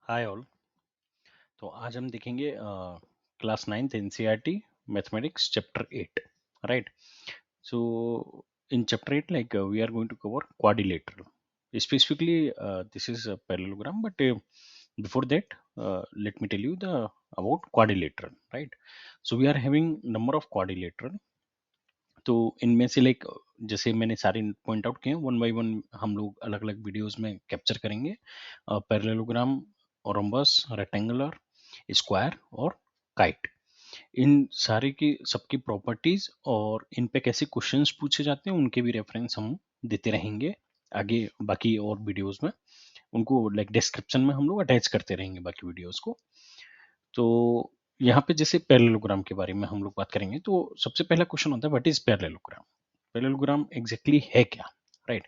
Hi all. तो आज हम देखेंगे class 9th NCERT mathematics chapter 8, right? So in chapter 8 like we are going to cover quadrilateral, specifically this is a parallelogram, but before that let me tell you the about quadrilateral, right? So we are having number of quadrilateral. तो इनमें से like जैसे मैंने सारे point out किए हैं, one by one हम लोग अलग अलग वीडियोस में कैप्चर करेंगे। पैरेललोग्राम, रोम्बस, रेक्टेंगुलर, स्क्वायर और काइट, इन सारे की सबकी प्रॉपर्टीज और इन पे कैसे क्वेश्चंस पूछे जाते हैं उनके भी रेफरेंस हम देते रहेंगे आगे बाकी और वीडियोस में। उनको लाइक डिस्क्रिप्शन में हम लोग अटैच करते रहेंगे बाकी वीडियोस को। तो यहाँ पे जैसे पैरेललोग्राम के बारे में हम लोग बात करेंगे, तो सबसे पहला क्वेश्चन होता है what is parallelogram. Parallelogram exactly है क्या, राइट?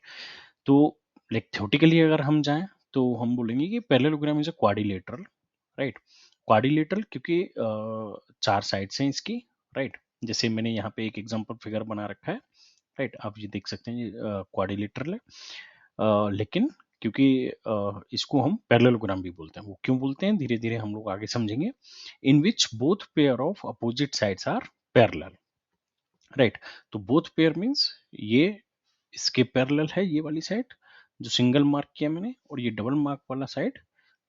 तो लाइक थ्योरेटिकली अगर हम जाएं तो हम बोलेंगे कि parallelogram is a quadrilateral, right? Quadrilateral क्योंकि चार साइड्स हैं इसकी, राइट? जैसे मैंने यहाँ पे एक एग्जांपल फिगर बना रखा है, राइट? आप ये देख सकते हैं, ये क्वाड्रिलेटरल है। लेकिन क्योंकि इसको हम पैरेललोग्राम भी बोलते हैं, वो क्यों बोलते हैं धीरे धीरे हम लोग आगे समझेंगे। In which both pair of opposite sides are parallel, right? तो बोथ पेयर मीन्स ये इसके पैरेलल है ये वाली साइड जो सिंगल मार्क किया मैंने, और ये डबल मार्क वाला साइड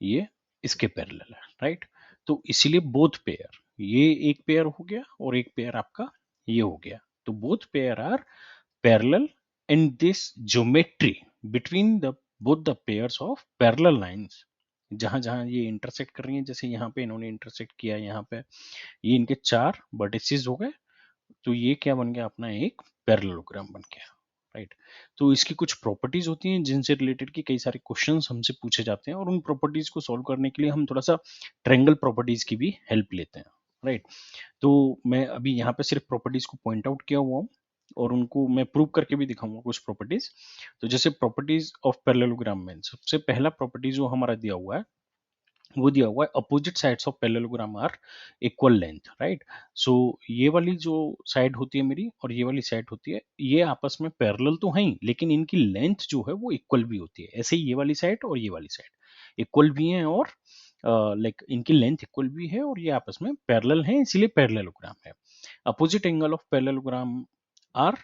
ये इसके पैरेलल है, राइट? तो इसीलिए बोथ पेयर, ये एक पेयर हो गया और एक पेयर आपका ये हो गया। तो both pair are parallel in this geometry between the both the pairs of parallel lines. जहां जहां ये इंटरसेक्ट कर रही हैं, जैसे यहाँ पे इन्होंने इंटरसेक्ट किया, यहाँ पे ये इनके चार वर्टिसेस हो गए, तो ये क्या बन गया अपना एक पैरेललोग्राम बन गया, राइट? तो इसकी कुछ प्रॉपर्टीज होती हैं जिनसे रिलेटेड की कई सारे क्वेश्चंस हमसे पूछे जाते हैं, और उन प्रॉपर्टीज को सॉल्व करने के लिए हम थोड़ा सा ट्रायंगल प्रॉपर्टीज की भी हेल्प लेते हैं, राइट? तो मैं अभी यहाँ पे सिर्फ प्रॉपर्टीज को पॉइंट आउट किया हुआ हूँ और उनको मैं प्रूव करके भी दिखाऊंगा कुछ प्रॉपर्टीज। तो जैसे प्रॉपर्टीज ऑफ पैरेललोग्राम में सबसे पहला प्रॉपर्टी जो हमारा दिया हुआ है वो दिया हुआ है opposite sides of parallelogram are equal length, right? So ये वाली जो साइड होती है मेरी और ये वाली साइड होती है, ये आपस में पैरेलल तो है ही, लेकिन इनकी लेंथ जो है वो इक्वल भी होती है। ऐसे ही ये वाली साइड और ये वाली साइड इक्वल भी है, और लाइक इनकी लेंथ इक्वल भी है, और ये आपस में पैरेलल है, इसीलिए पैरेललोग्राम है। Opposite angle of parallelogram are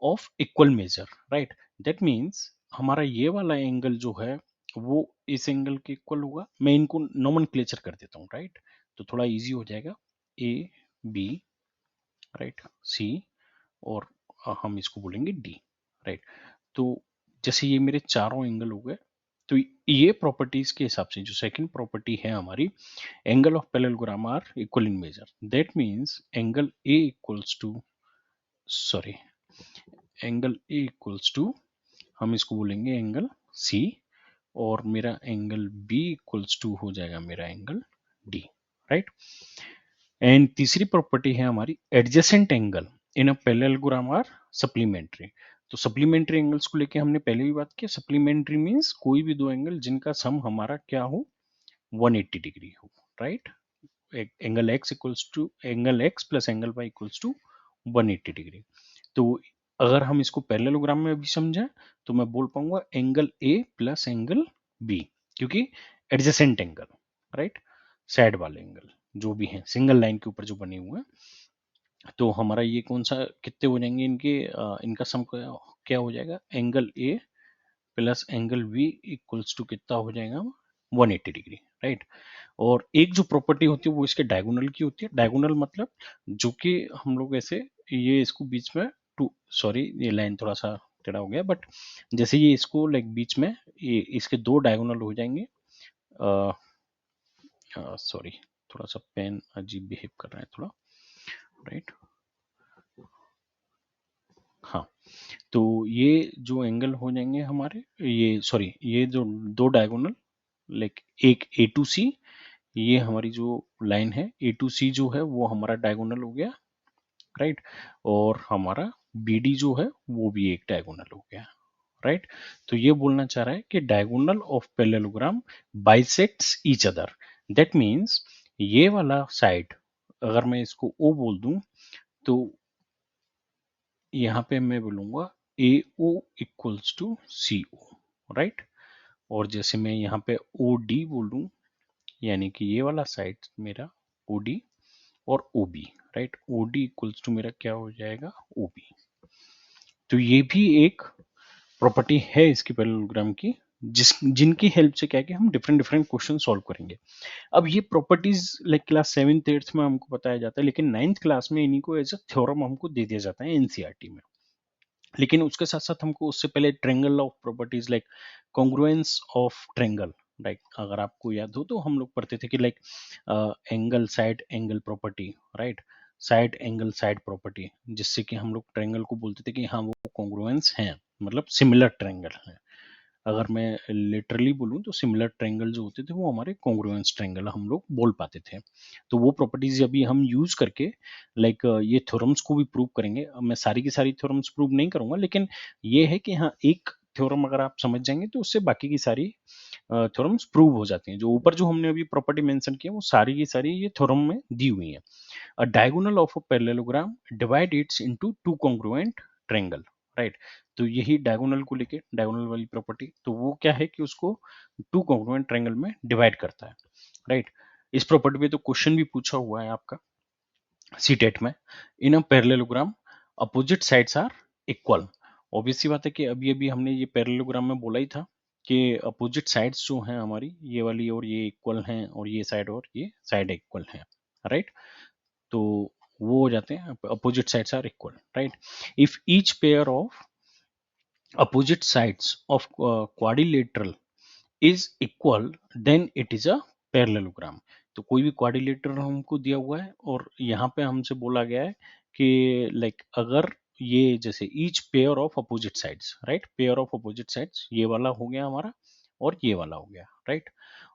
of equal measure, right? That means हमारा ये वाला एंगल जो है वो इस एंगल के इक्वल होगा। मैं इनको नोमेनक्लेचर कर देता हूँ, राइट? तो थोड़ा इजी हो जाएगा। ए, बी, राइट, सी, और हम इसको बोलेंगे डी, राइट? तो जैसे ये मेरे चारों एंगल हो गए, तो ये प्रॉपर्टीज के हिसाब से जो सेकंड प्रॉपर्टी है हमारी, angle of parallelogram are equal in measure, that means angle A equals to, sorry, angle A equals to, हम इसको बोलेंगे एंगल सी, और मेरा एंगल बी इक्वल्स टू हो जाएगा मेरा एंगल डी, राइट? एंड तीसरी प्रॉपर्टी है हमारी adjacent angle in a parallelogram are supplementary. तो सप्लीमेंट्री एंगल्स को लेके हमने पहले भी बात की। सप्लीमेंट्री मींस कोई भी दो एंगल जिनका सम हमारा क्या हो, 180 डिग्री हो, right? Angle x equals to angle x plus angle y equals to 180 degree. तो अगर हम इसको पैरेललोग्राम में भी समझें तो मैं बोल पाऊंगा angle A plus angle B, क्योंकि एडजेसेंट एंगल, राइट, साइड वाले एंगल जो भी हैं सिंगल लाइन के ऊपर जो बने हुए हैं, तो हमारा ये कौन सा कितने हो जाएंगे इनके, इनका सम क्या हो जाएगा, angle A plus angle B equals to कितना हो जाएगा, 180 डिग्री, राइट? और एक जो प्रॉपर्टी होती है वो इसके डायगोनल की होती है। डायगोनल मतलब जो कि हम लोग ऐसे ये इसको बीच में टू, सॉरी ये लाइन थोड़ा सा टेढ़ा हो गया, बट जैसे ये इसको लाइक बीच में ये इसके दो डायगोनल हो जाएंगे। सॉरी, थोड़ा सा पेन अजीब बिहेव कर रहा है थोड़ा, राइट? हाँ, तो ये जो एंगल हो जाएंगे हमारे, ये सॉरी ये जो दो डायगोनल, लाइक एक ए टू सी, ये हमारी जो लाइन है ए टू सी जो है वो हमारा डायगोनल हो गया, राइट? और हमारा बी डी जो है वो भी एक डायगोनल हो गया, राइट? तो ये बोलना चाह रहा है कि diagonal of parallelogram bisects each other. That means ये वाला साइड अगर मैं इसको ओ बोल दूं तो यहाँ पे मैं बोलूंगा A O equals to C O, right? और जैसे मैं यहाँ पे ओ डी बोल दूं यानी कि ये वाला साइड मेरा OD और OB, right. OD equals to मेरा क्या हो जाएगा, OB। तो ये भी एक प्रॉपर्टी है इसकी पैरेललोग्राम की, जिनकी हेल्प से क्या है कि हम डिफरेंट डिफरेंट क्वेश्चन सॉल्व करेंगे। अब ये properties like class 7th 8th में हमको बताया जाता है, लेकिन 9th क्लास में इन्हीं को एज अ थ्योरम हमको दे दिया जाता है एनसीईआरटी में। लेकिन उसके साथ साथ हमको उससे पहले triangle of properties like congruence of triangle, like अगर आपको याद हो तो हम लोग पढ़ते थे कि like angle side angle property, right, side angle side property, जिससे कि हम लोग ट्रेंगल को बोलते थे कि हाँ वो कॉन्ग्रुएंस हैं, मतलब सिमिलर ट्रेंगल है। अगर मैं लिटरली बोलूँ तो सिमिलर ट्रायंगल जो होते थे वो हमारे कॉन्ग्रुएंस ट्रायंगल हम लोग बोल पाते थे। तो वो प्रॉपर्टीज अभी हम यूज करके लाइक ये थ्योरम्स को भी प्रूव करेंगे। अब मैं सारी की सारी थ्योरम्स प्रूव नहीं करूंगा, लेकिन ये है कि हाँ एक थ्योरम अगर आप समझ जाएंगे तो उससे बाकी की सारी थ्योरम्स प्रूव हो जाती हैं। जो ऊपर जो हमने अभी प्रॉपर्टी मेंशन की है वो सारी की सारी ये थ्योरम में दी हुई है। A diagonal of a parallelogram divide it into two congruent triangle, right. तो यही डायगोनल को लेके डायगोनल वाली प्रॉपर्टी, तो वो क्या है कि उसको टू कॉन्ग्रुएंट ट्रायंगल में डिवाइड करता है, राइट। इस प्रॉपर्टी पे तो क्वेश्चन भी पूछा हुआ है आपका सीटेट में। In a parallelogram opposite sides are equal. Obvious सी बात है कि अभी अभी हमने ये पैरेललोग्राम में बोला ही था कि अपोजिट साइड्स जो हैं हमारी, ये वाली और ये इक्वल हैं, और ये साइड और ये साइड इक्वल हैं, राइट। तो वो हो जाते हैं opposite sides are equal, right. If each pair of opposite sides of quadrilateral is equal then it is a parallelogram. तो कोई भी क्वाड्रिलेटरल हमको दिया हुआ है और यहाँ पे हमसे बोला गया है कि लाइक अगर ये जैसे each pair of opposite sides, right, pair of opposite sides ये वाला हो गया हमारा और ये वाला हो गया, राइट,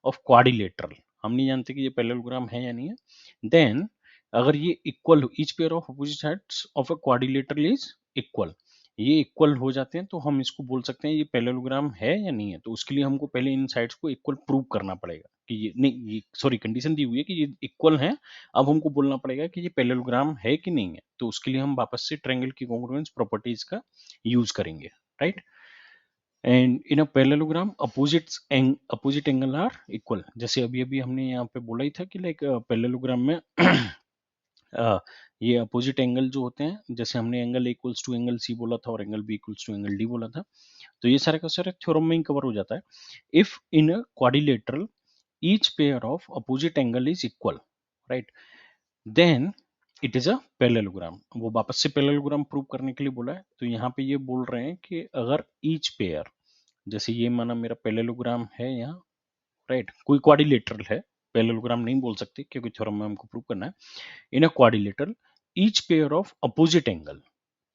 ऑफ क्वाड्रिलेटरल। हम नहीं जानते कि ये पैरेललोग्राम है या नहीं है। देन अगर ये equal, each pair of opposite sides of a quadrilateral is equal, ये इक्वल हो जाते हैं तो हम इसको बोल सकते हैं ये पैरेललोग्राम है या नहीं है। तो उसके लिए हमको पहले इन साइड्स को इक्वल प्रूव करना पड़ेगा कि ये नहीं, ये सॉरी कंडीशन दी हुई है कि ये इक्वल है। अब हमको बोलना पड़ेगा कि ये पैरेललोग्राम है कि नहीं है। तो उसके लिए हम वापस से ट्रायंगल की कॉन्ग्रुएंस प्रॉपर्टीज का यूज करेंगे, right. And in a parallelogram opposite angle are equal. जैसे अभी अभी हमने यहाँ पे बोला ही था कि लाइक पैरेललोग्राम में ये अपोजिट एंगल जो होते हैं, जैसे हमने angle equals to angle C बोला था और angle B equals to angle D बोला था, तो ये सारे का सारा थ्योरम में ही कवर हो जाता है। If in a quadrilateral each pair of opposite angle is equal, right, then it is a parallelogram. वो वापस से पैरेललोग्राम प्रूव करने के लिए बोला है। तो यहाँ पे ये बोल रहे हैं कि अगर ईच पेयर, जैसे ये माना मेरा पैरेललोग्राम है यहाँ, राइट, कोई क्वाड्रिलेटरल है, पैरेललोग्राम नहीं बोल सकते क्योंकि थ्योरम में हमको प्रूव करना है। In a quadrilateral each pair of opposite angle,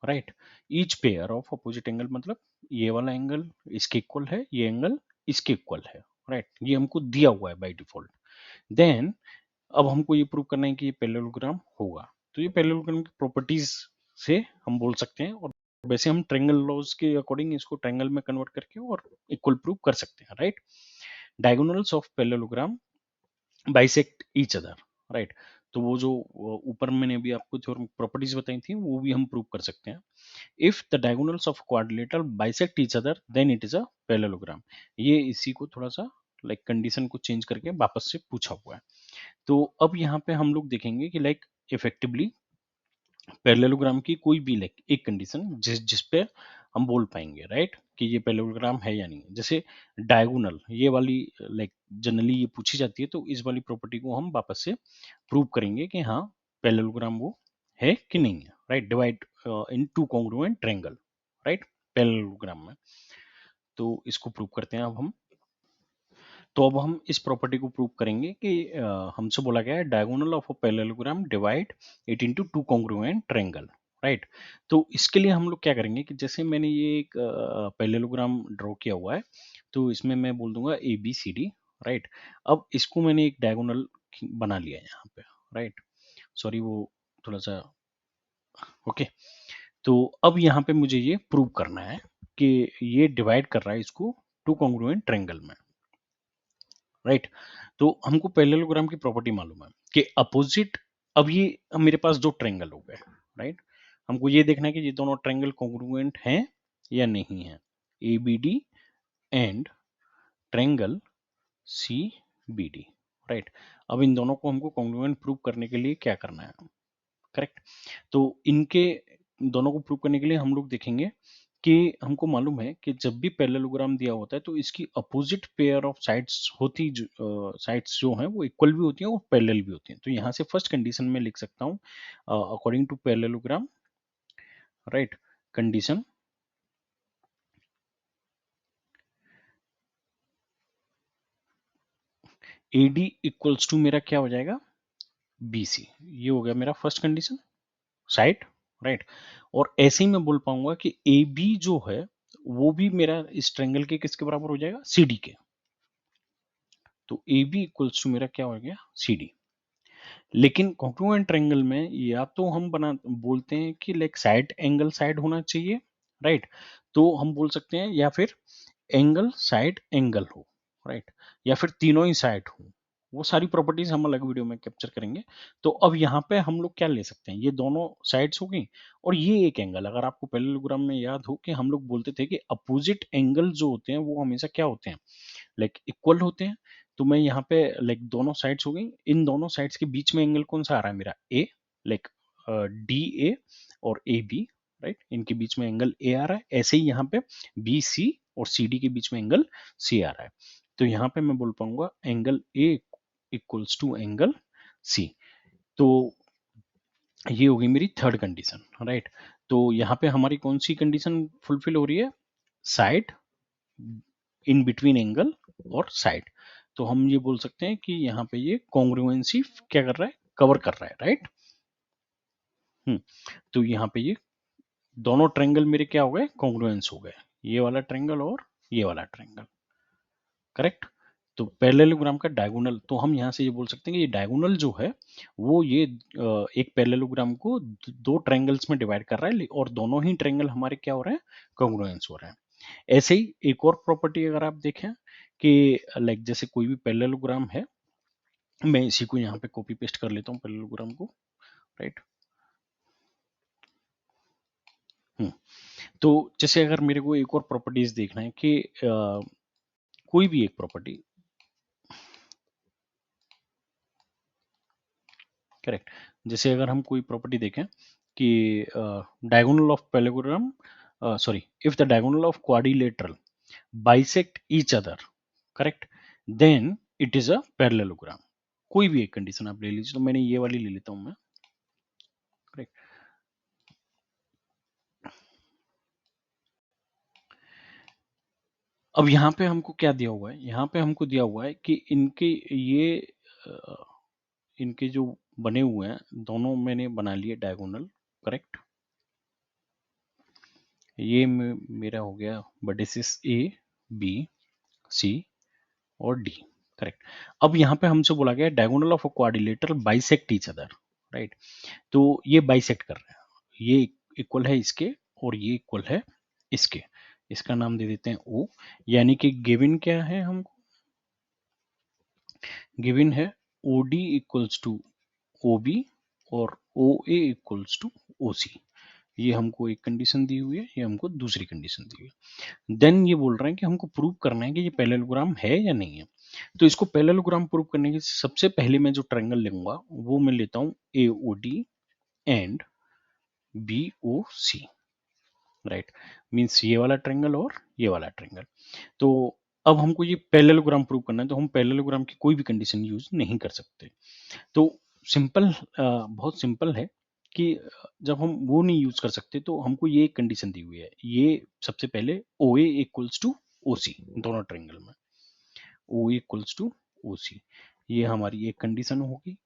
right, each pair of opposite angle मतलब ये वाला एंगल इसके इक्वल है, ये एंगल इसके इक्वल है, राइट, ये हमको दिया हुआ है बाय डिफॉल्ट। देन अब हमको ये प्रूव करना है कि ये पैरेललोग्राम होगा। तो ये पैरेललोग्राम की प्रॉपर्टीज से हम बोल सकते हैं, और वैसे हम ट्रायंगल लॉज के अकॉर्डिंग इसको ट्रायंगल में कन्वर्ट करके और इक्वल प्रूव कर सकते हैं, right. Diagonals of parallelogram bisect each other, right. तो वो जो ऊपर मैंने अभी आपको थ्योरम प्रॉपर्टीज बताई थी वो भी हम प्रूव कर सकते हैं। If the diagonals of quadrilateral bisect each other than it is a parallelogram. ये इसी को थोड़ा सा लाइक कंडीशन को चेंज करके वापस से पूछा हुआ है। तो अब यहाँ पे हम लोग देखेंगे कि लाइक इफेक्टिवली पैरेललोग्राम की कोई भी लाइक एक कंडीशन जिस पे हम बोल पाएंगे, राइट, कि ये पैरेललोग्राम है या नहीं। जैसे डायगोनल ये वाली लाइक जनरली ये पूछी जाती है, तो इस वाली प्रॉपर्टी को हम वापस से प्रूव करेंगे कि हाँ पैरेललोग्राम वो है कि नहीं है, right. Divide in two congruent triangle, right, parallelogram में। तो इसको प्रूव करते हैं अब हम। तो अब हम इस प्रॉपर्टी को प्रूव करेंगे कि हमसे बोला गया है diagonal of a parallelogram divide it into two congruent triangle, right. तो इसके लिए हम लोग क्या करेंगे कि जैसे मैंने ये एक पैरेललोग्राम ड्रॉ किया हुआ है, तो इसमें मैं बोल दूंगा A B C D, right. अब इसको मैंने एक डायगोनल बना लिया है यहाँ पे, राइट, सॉरी वो थोड़ा सा, ओके। तो अब यहाँ पे मुझे ये प्रूव करना है कि ये डिवाइड कर रहा है इसको टू कॉन्ग्रुएंट ट्रायंगल में, राइट। तो हमको पैरेललोग्राम की प्रॉपर्टी मालूम है कि अपोजिट, अब ये अब मेरे पास दो ट्रायंगल हो गए, राइट। हमको ये देखना है कि ये दोनों ट्रायंगल कॉन्ग्रुएंट हैं या नहीं है। A B D and triangle C B D, right. अब इन दोनों को हमको कॉन्ग्रुएंट प्रूव करने के लिए क्या करना है, करेक्ट। तो इनके दोनों को प्रूव करने के लिए हम लोग देखेंगे कि हमको मालूम है कि जब भी पैरेललोग्राम दिया होता है तो इसकी अपोजिट पेयर ऑफ साइड्स होती साइड्स जो हैं वो इक्वल भी होती हैं और पैरेलल भी होती हैं। तो यहाँ से फर्स्ट कंडीशन में लिख सकता हूँ according to parallelogram, right, condition AD equals to मेरा क्या हो जाएगा, BC। ये हो गया मेरा फर्स्ट कंडीशन, साइड, राइट। और ऐसे ही मैं बोल पाऊंगा कि AB जो है वो भी मेरा इस ट्रायंगल के किसके बराबर हो जाएगा, CD के। तो AB इक्वल्स टू मेरा क्या हो गया, CD। लेकिन कॉन्ग्रुएंट ट्रायंगल में या तो हम बना बोलते हैं कि लाइक साइड एंगल साइड होना चाहिए, राइट। तो हम बोल सकते हैं या फिर एंगल साइड एंगल हो, राइट, या फिर तीनों ही साइड हो। वो सारी प्रॉपर्टीज हम अलग वीडियो में कैप्चर करेंगे। तो अब यहाँ पे हम लोग क्या ले सकते हैं, ये दोनों साइड्स हो गई और ये एक एंगल। अगर आपको पैरेललोग्राम में याद हो कि हम लोग बोलते थे कि अपोजिट एंगल जो होते हैं वो हमेशा क्या होते हैं, लाइक इक्वल होते हैं। तो मैं यहाँ पे लाइक दोनों साइड्स हो गई, इन दोनों साइड्स के बीच में एंगल कौन सा आ रहा है मेरा, ए, लाइक DA और AB, राइट, इनके बीच में एंगल A आ रहा है। ऐसे ही यहाँ पे BC और CD के बीच में एंगल C आ रहा है। तो यहाँ पे मैं बोल पाऊंगा angle A equals to angle C। तो ये होगी मेरी थर्ड कंडीशन, राइट। तो यहाँ पे हमारी कौन सी कंडीशन फुलफिल हो रही है, साइड, इन बिटवीन एंगल और साइड। तो हम ये बोल सकते हैं कि यहाँ पे ये कॉन्ग्रुएंसी क्या कर रहा है, कवर कर रहा है, राइट। तो यहाँ पे ये दोनों ट्रायंगल मेरे क्या हो गए, कॉन्ग्रुएंस हो गए, ये वाला ट्रायंगल और ये वाला ट्रायंगल, करेक्ट। तो पैरेललोग्राम का डायगोनल, तो हम यहाँ से ये बोल सकते हैं कि ये डायगोनल जो है वो ये एक पैरेललोग्राम को दो ट्रायंगल्स में डिवाइड कर रहा है और दोनों ही ट्रायंगल हमारे क्या हो रहे हैं, कॉन्ग्रुएंस हो रहे हैं। ऐसे ही एक और प्रॉपर्टी अगर आप देखें कि लाइक जैसे कोई भी पैरेललोग्राम है, मैं इसी को यहाँ पे कॉपी पेस्ट कर लेता हूँ पैरेललोग्राम को, राइट। तो जैसे अगर मेरे को एक और प्रॉपर्टीज देखना है कि कोई भी एक प्रॉपर्टी, करेक्ट, जैसे अगर हम कोई प्रॉपर्टी देखें कि diagonal of parallelogram, sorry, if the diagonal of quadrilateral bisect each other, correct, then it is a parallelogram. कोई भी एक कंडीशन आप ले लीजिए, तो मैंने ये वाली ले लेता हूं मैं, करेक्ट। अब यहाँ पे हमको क्या दिया हुआ है, यहाँ पे हमको दिया हुआ है कि इनके ये अ, इनके जो बने हुए हैं दोनों मैंने बना लिए डायगोनल, करेक्ट। ये मेरा हो गया वर्टिसेस A, B, C और D, करेक्ट। अब यहाँ पे हमसे बोला गया diagonal of a quadrilateral bisect each other, right. तो ये बाइसेक्ट कर रहे हैं, ये इक्वल है इसके और ये इक्वल है इसके। इसका नाम दे देते हैं O। यानी कि गिवन क्या है हमको, गिवन है OD इक्वल्स टू OB और OA इक्वल्स टू OC। ये हमको एक कंडीशन दी हुई है, ये हमको दूसरी कंडीशन दी हुई है। देन ये बोल रहे हैं कि हमको प्रूव करना है कि ये पैरेललोग्राम है या नहीं है। तो इसको पैरेललोग्राम प्रूव करने के सबसे पहले मैं जो ट्रायंगल लूंगा वो मैं लेता हूं AOD and BOC, right. Means ये वाला ट्रायंगल और ये वाला ट्रायंगल। तो अब हमको ये पैरेललोग्राम प्रूव करना है, तो हम पैरेललोग्राम की कोई भी कंडीशन यूज नहीं कर सकते। तो सिंपल, बहुत सिंपल है कि जब हम वो नहीं यूज कर सकते तो हमको ये कंडीशन दी हुई है, ये सबसे पहले OA इक्वल्स टू OC, दोनों ट्रायंगल में OA इक्वल्स टू OC, ये हमारी एक कंडीशन होगी।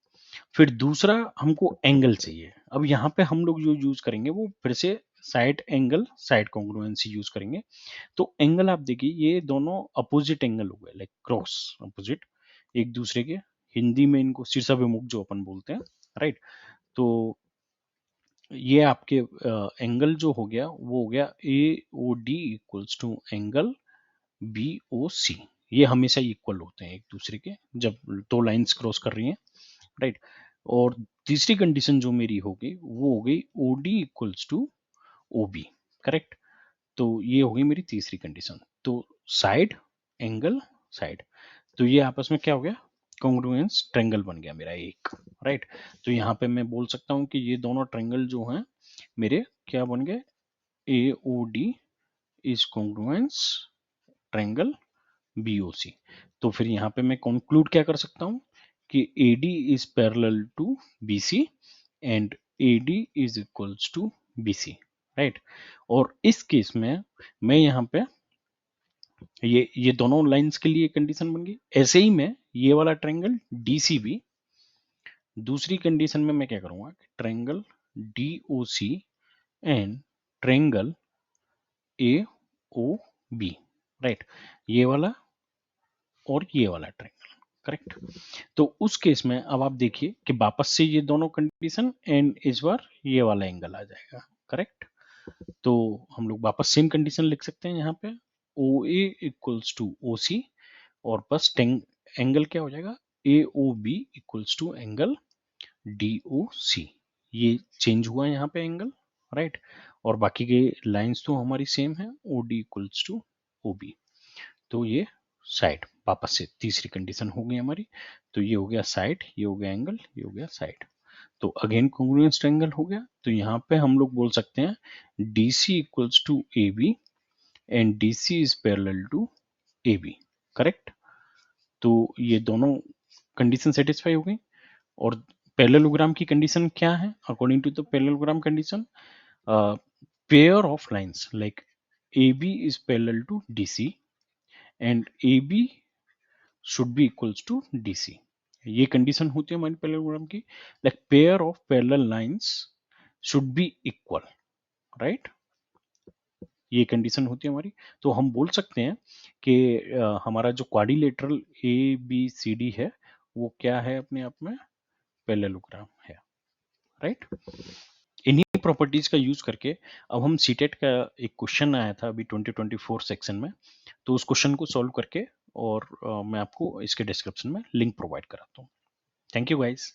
फिर दूसरा हमको एंगल चाहिए। अब यहाँ पे हम लोग जो यूज करेंगे वो फिर से side angle side congruency use करेंगे। तो एंगल आप देखिए ये दोनों अपोजिट एंगल हो गए, लाइक क्रॉस अपोजिट एक दूसरे के, हिंदी में इनको शीर्षाभिमुख जो अपन बोलते हैं, राइट। तो ये आपके एंगल जो हो गया वो हो गया AOD equals to angle BOC। ये हमेशा इक्वल होते हैं एक दूसरे के जब दो लाइंस क्रॉस कर रही हैं, राइट। और तीसरी कंडीशन जो मेरी होगी वो हो गई OD equals to OB, correct. तो ये होगी मेरी तीसरी कंडीशन। तो साइड एंगल साइड, तो ये आपस में क्या हो गया, कॉन्ग्रुएंस ट्रायंगल बन गया मेरा एक, राइट। तो यहाँ पे मैं बोल सकता हूँ कि ये दोनों ट्रायंगल जो हैं मेरे क्या बन गए, AOD is congruence triangle BOC। तो फिर यहाँ पे मैं कंक्लूड क्या कर सकता हूँ कि AD is parallel to BC and AD is equals to BC, right. और इस केस में मैं यहाँ पे ये दोनों लाइंस के लिए कंडीशन बन गई। ऐसे ही मैं ये वाला ट्रायंगल DCB, दूसरी कंडीशन में मैं क्या करूंगा, triangle DOC and triangle AOB, right, ये वाला और ये वाला ट्रायंगल, करेक्ट। तो उस केस में अब आप देखिए कि वापस से ये दोनों कंडीशन एंड इस बार ये वाला एंगल आ जाएगा, करेक्ट। तो हम लोग वापस सेम कंडीशन लिख सकते हैं यहाँ पे, OA इक्वल्स टू OC और बस एंगल क्या हो जाएगा, AOB equals to angle DOC। ये चेंज हुआ है यहाँ पे एंगल, राइट। और बाकी के लाइंस तो हमारी सेम है, OD इक्वल्स टू OB। तो ये साइड वापस से तीसरी कंडीशन हो गई हमारी। तो ये हो गया साइड, ये हो गया एंगल, ये हो गया साइड। तो अगेन कॉन्ग्रुएंस ट्रायंगल हो गया। तो यहाँ पे हम लोग बोल सकते हैं DC equals to AB and DC is parallel to AB, correct. तो ये दोनों कंडीशन सेटिस्फाई हो गई। और पैरेललोग्राम की कंडीशन क्या है, according to the parallelogram condition, pair of lines like AB is parallel to DC and AB should be equals to DC। ये कंडीशन होती है हमारी पैरेललोग्राम की, like pair of parallel lines should be equal, right. ये condition होती है हमारी। तो हम बोल सकते हैं कि हमारा जो क्वाड्रिलेटरल ABCD है वो क्या है, अपने आप में पैरेललोग्राम है, राइट। इन्हीं प्रॉपर्टीज का यूज करके अब हम सीटेट का एक क्वेश्चन आया था अभी 2024 सेक्शन में, तो उस क्वेश्चन को सॉल्व करके और मैं आपको इसके डिस्क्रिप्शन में लिंक प्रोवाइड कराता हूँ। Thank you guys.